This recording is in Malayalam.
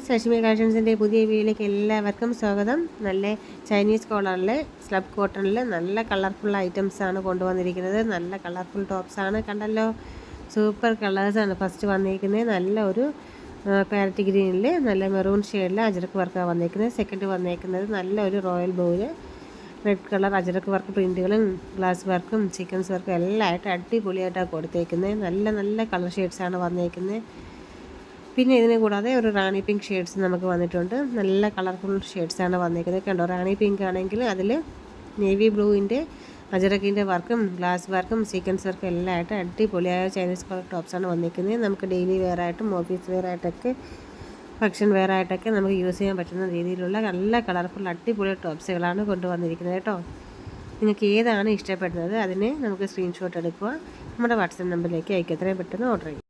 ഫ്രണ്ട്സ്, ലക്ഷ്മി കളക്ഷൻസിൻ്റെ പുതിയ വീഡിയോയിലേക്ക് എല്ലാവർക്കും സ്വാഗതം. നല്ല ചൈനീസ് കോളറിൽ സ്ലബ് കോട്ടണിൽ നല്ല കളർഫുൾ ഐറ്റംസാണ് കൊണ്ടുവന്നിരിക്കുന്നത്. നല്ല കളർഫുൾ ടോപ്സാണ്. കണ്ടല്ലോ, സൂപ്പർ കളേഴ്സാണ് ഫസ്റ്റ് വന്നിരിക്കുന്നത്. നല്ല ഒരു പാരറ്റ് ഗ്രീനിൽ നല്ല മെറൂൺ ഷെയ്ഡിൽ അജരക്ക് വർക്കാണ് വന്നിരിക്കുന്നത്. സെക്കൻഡ് വന്നിരിക്കുന്നത് നല്ല ഒരു റോയൽ ബ്ലൂവിൽ റെഡ് കളർ അജരക്ക് വർക്ക് പ്രിൻറ്റുകളും ഗ്ലാസ് വർക്കും സീക്വൻസ് വർക്കും എല്ലാം ആയിട്ട് അടിപൊളിയായിട്ടാണ് കൊടുത്തേക്കുന്നത്. നല്ല നല്ല കളർ ഷെയ്ഡ്സാണ് വന്നിരിക്കുന്നത്. പിന്നെ ഇതിന് കൂടാതെ ഒരു റാണി പിങ്ക് ഷെയ്ഡ്സ് നമുക്ക് വന്നിട്ടുണ്ട്. നല്ല കളർഫുൾ ഷെയ്ഡ്സാണ് വന്നിരിക്കുന്നത്. കണ്ടോ, റാണി പിങ്ക് ആണെങ്കിൽ അതിൽ നേവി ബ്ലൂവിൻ്റെ അജരക്കിൻ്റെ വർക്കും ഗ്ലാസ് വർക്കും സീക്വൻസ് വർക്കും എല്ലാം ആയിട്ട് അടിപൊളിയായ ചൈനീസ് കളർ ടോപ്സാണ് വന്നിരിക്കുന്നത്. നമുക്ക് ഡെയിലി വെയർ ആയിട്ടും ഓഫീസ് വെയർ ആയിട്ടൊക്കെ ഫംഗ്ഷൻ വെയർ ആയിട്ടൊക്കെ നമുക്ക് യൂസ് ചെയ്യാൻ പറ്റുന്ന രീതിയിലുള്ള നല്ല കളർഫുൾ അടിപൊളി ടോപ്സുകളാണ് കൊണ്ടുവന്നിരിക്കുന്നത് കേട്ടോ. നിങ്ങൾക്ക് ഏതാണ് ഇഷ്ടപ്പെടുന്നത് അതിന് നമുക്ക് സ്ക്രീൻഷോട്ട് എടുക്കുക, നമ്മുടെ വാട്സപ്പ് നമ്പറിലേക്ക് അയക്കുക. എത്രയും പെട്ടെന്ന് ഓർഡർ ചെയ്യും.